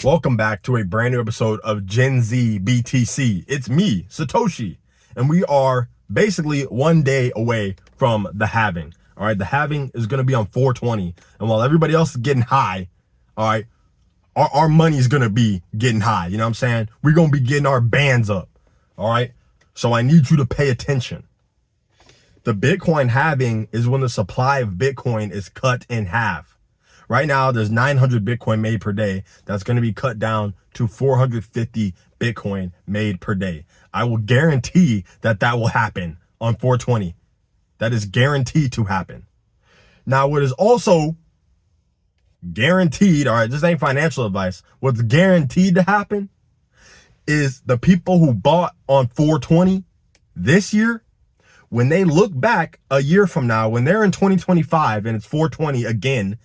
Welcome back to a brand new episode of Gen Z BTC. It's me, Satoshi, and we are basically 1 day away from the halving. All right, the halving is going to be on 420, and while everybody else is getting high, all right, our money is going to be getting high. You know what I'm saying? We're going to be getting our bands up. All right, so I need you to pay attention. The Bitcoin halving is when the supply of Bitcoin is cut in half. Right now, there's 900 Bitcoin made per day. That's going to be cut down to 450 Bitcoin made per day. I will guarantee that will happen on 420. That is guaranteed to happen. Now, what is also guaranteed, all right, this ain't financial advice. What's guaranteed to happen is the people who bought on 420 this year, when they look back a year from now, when they're in 2025 and it's 420 again,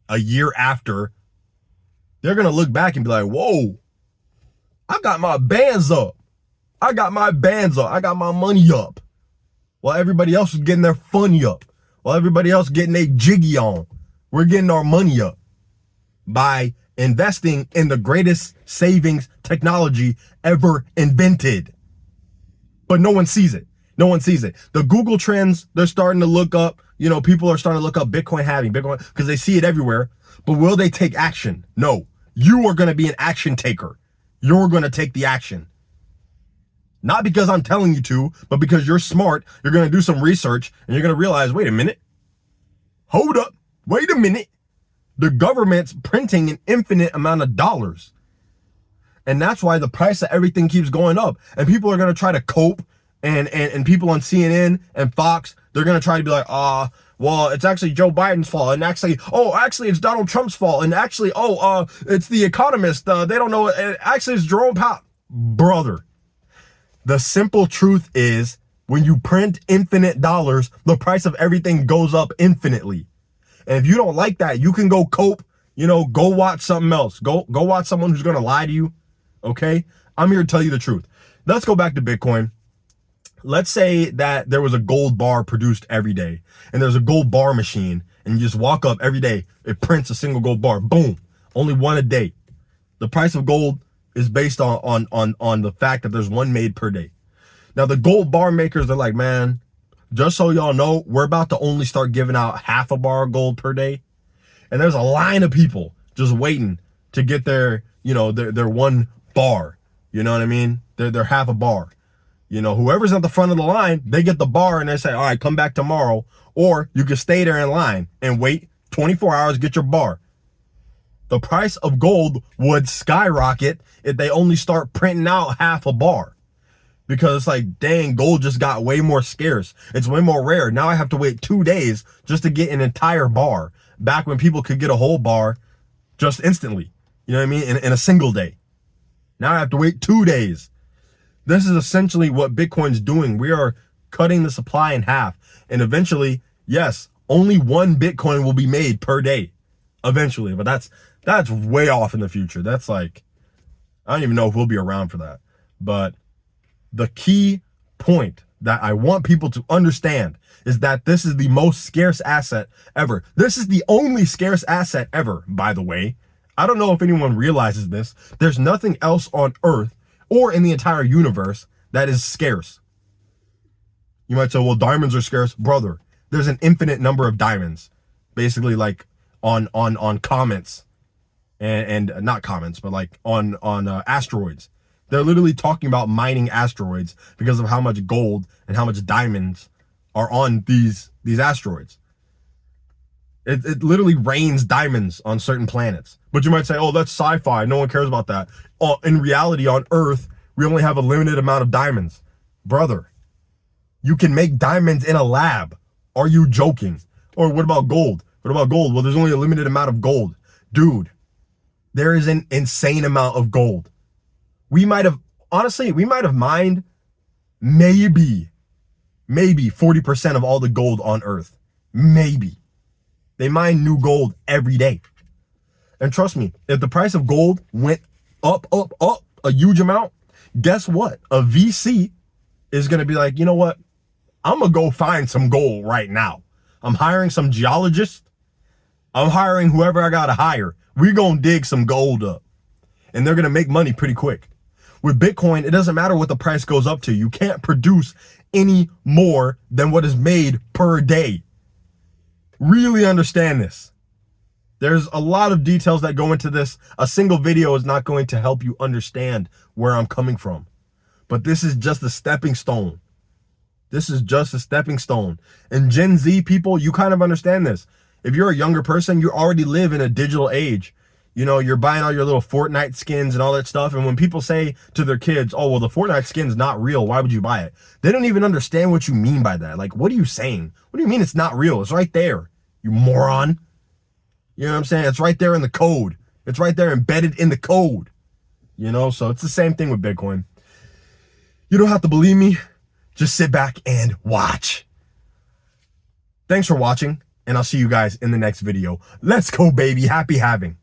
a year after, they're going to look back and be like, whoa, I got my bands up. I got my money up. While everybody else is getting their funny up. While everybody else getting their jiggy on. We're getting our money up by investing in the greatest savings technology ever invented. But no one sees it. No one sees it. The Google trends, they're starting to look up. You know, people are starting to look up Bitcoin halving, Bitcoin, because they see it everywhere. But will they take action? No. You are going to be an action taker. You're going to take the action. Not because I'm telling you to, but because you're smart. You're going to do some research and you're going to realize, wait a minute. Hold up. Wait a minute. The government's printing an infinite amount of dollars. And that's why the price of everything keeps going up. And people are going to try to cope. And people on CNN and Fox, they're going to try to be like, well, it's actually Joe Biden's fault. And actually, it's Donald Trump's fault. And actually, it's the economist. They don't know. Actually, it's Jerome Powell. Brother, the simple truth is when you print infinite dollars, the price of everything goes up infinitely. And if you don't like that, you can go cope, go watch something else. Go watch someone who's going to lie to you. Okay. I'm here to tell you the truth. Let's go back to Bitcoin. Let's say that there was a gold bar produced every day and there's a gold bar machine and you just walk up every day. It prints a single gold bar. Boom. Only one a day. The price of gold is based on the fact that there's one made per day. Now the gold bar makers, they're like, man, just so y'all know, we're about to only start giving out half a bar of gold per day. And there's a line of people just waiting to get their one bar. You know what I mean? They're half a bar. Whoever's at the front of the line, they get the bar and they say, all right, come back tomorrow. Or you can stay there in line and wait 24 hours, get your bar. The price of gold would skyrocket if they only start printing out half a bar. Because it's like, dang, gold just got way more scarce. It's way more rare. Now I have to wait 2 days just to get an entire bar. Back when people could get a whole bar just instantly. You know what I mean? In a single day. Now I have to wait 2 days. This is essentially what Bitcoin's doing. We are cutting the supply in half. And eventually, yes, only one Bitcoin will be made per day. Eventually. But that's way off in the future. That's like, I don't even know if we'll be around for that. But the key point that I want people to understand is that this is the most scarce asset ever. This is the only scarce asset ever, by the way. I don't know if anyone realizes this. There's nothing else on Earth or in the entire universe that is scarce. You might say, well, diamonds are scarce. Brother, there's an infinite number of diamonds. Basically like on comets and not comets, but like on asteroids. They're literally talking about mining asteroids because of how much gold and how much diamonds are on these asteroids. It literally rains diamonds on certain planets. But you might say, oh, that's sci-fi. No one cares about that. In reality, on Earth, we only have a limited amount of diamonds. Brother, you can make diamonds in a lab. Are you joking? Or what about gold? What about gold? Well, there's only a limited amount of gold. Dude, there is an insane amount of gold. We might have mined maybe 40% of all the gold on Earth. Maybe. They mine new gold every day. And trust me, if the price of gold went up a huge amount, guess what? A VC is going to be like, you know what? I'm going to go find some gold right now. I'm hiring some geologists. I'm hiring whoever I got to hire. We're going to dig some gold up. and they're going to make money pretty quick. With Bitcoin, it doesn't matter what the price goes up to. You can't produce any more than what is made per day. Really understand this. There's a lot of details that go into this. A single video is not going to help you understand where I'm coming from. But this is just a stepping stone. This is just a stepping stone. And Gen Z people, you kind of understand this. If you're a younger person, you already live in a digital age. You know, you're buying all your little Fortnite skins and all that stuff. And when people say to their kids, oh, well, the Fortnite skin's not real, why would you buy it? They don't even understand what you mean by that. Like, what are you saying? What do you mean it's not real? It's right there, you moron. You know what I'm saying? It's right there in the code. It's right there embedded in the code. You know, so it's the same thing with Bitcoin. You don't have to believe me. Just sit back and watch. Thanks for watching, and I'll see you guys in the next video. Let's go, baby. Happy halving.